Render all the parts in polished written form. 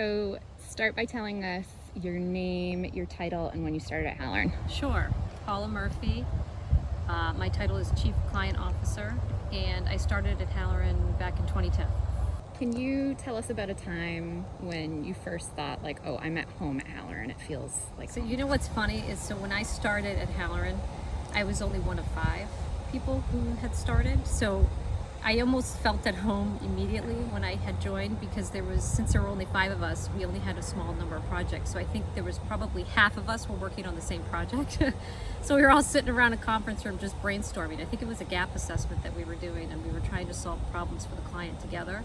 So start by telling us your name, your title, and when you started at Halloran. Sure. Paula Murphy. My title is Chief Client Officer, and I started at Halloran back in 2010. Can you tell us about a time when you first thought, like, oh, I'm at home at Halloran, it feels like So home? you know what's funny is, so when I started at Halloran, I was only one of 5 people who had started. So I almost felt at home immediately when I had joined, because since there were only 5 of us, we only had a small number of projects. So I think there was probably half of us were working on the same project. So we were all sitting around a conference room just brainstorming. I think it was a gap assessment that we were doing, and we were trying to solve problems for the client together.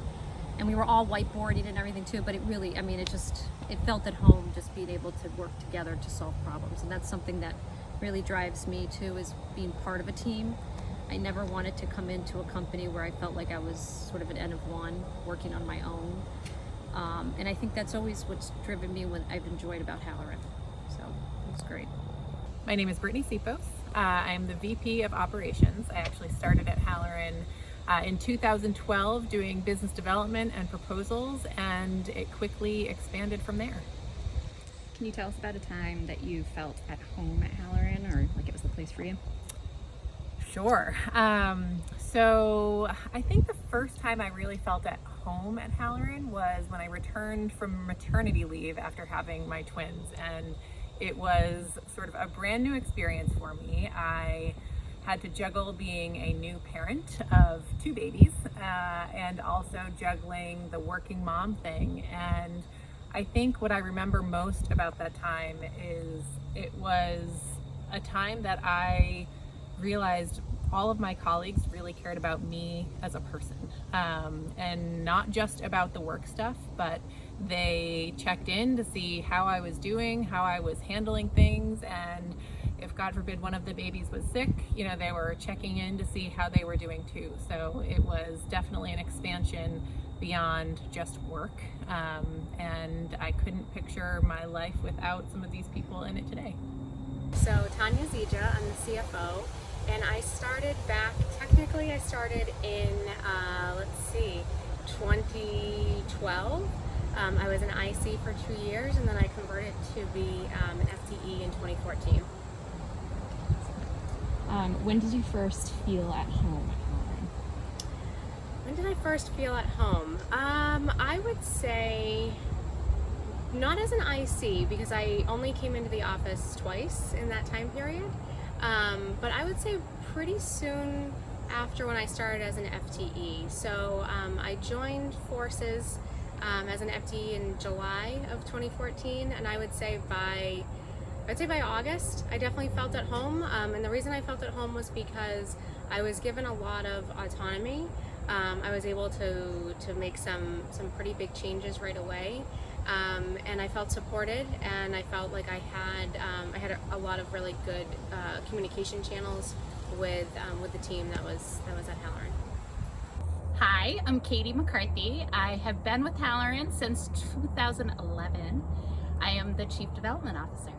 And we were all whiteboarding and everything too, but it really, it felt at home just being able to work together to solve problems. And that's something that really drives me too, is being part of a team. I never wanted to come into a company where I felt like I was sort of an N of one, working on my own. And I think that's always what's driven me, what I've enjoyed about Halloran. So it's great. My name is Brittany Sipos. I'm the VP of Operations. I actually started at Halloran in 2012 doing business development and proposals, and it quickly expanded from there. Can you tell us about a time that you felt at home at Halloran, or like it was the place for you? Sure. So I think the first time I really felt at home at Halloran was when I returned from maternity leave after having my twins, and it was sort of a brand new experience for me. I had to juggle being a new parent of 2 babies and also juggling the working mom thing. And I think what I remember most about that time is it was a time that I realized all of my colleagues really cared about me as a person, and not just about the work stuff, but they checked in to see how I was doing, how I was handling things, and if God forbid one of the babies was sick, they were checking in to see how they were doing too. So it was definitely an expansion beyond just work, and I couldn't picture my life without some of these people in it today. So Tanya Zija, I'm the CFO, and I started in, 2012. I was an IC for 2 years, and then I converted to be an FTE in 2014. When did you first feel at home at Halloran? When did I first feel at home? I would say not as an IC, because I only came into the office twice in that time period. But I would say pretty soon after, when I started as an FTE. So I joined forces as an FTE in July of 2014, and I would say by August, I definitely felt at home. And the reason I felt at home was because I was given a lot of autonomy. I was able to make some pretty big changes right away. And I felt supported, and I felt like I had a lot of really good communication channels with the team that was at Halloran. Hi, I'm Katie McCarthy. I have been with Halloran since 2011. I am the Chief Development Officer.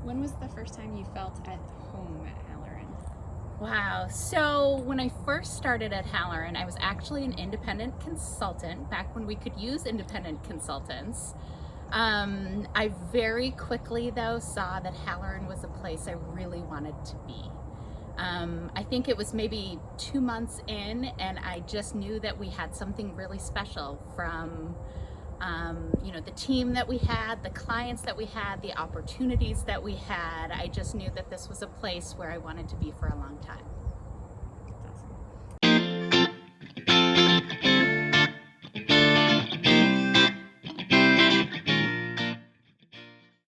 When was the first time you felt at home at Halloran? Wow, so when I first started at Halloran, I was actually an independent consultant back when we could use independent consultants. I very quickly though saw that Halloran was a place I really wanted to be. I think it was maybe 2 months in, and I just knew that we had something really special from the team that we had, the clients that we had, the opportunities that we had. I just knew that this was a place where I wanted to be for a long time.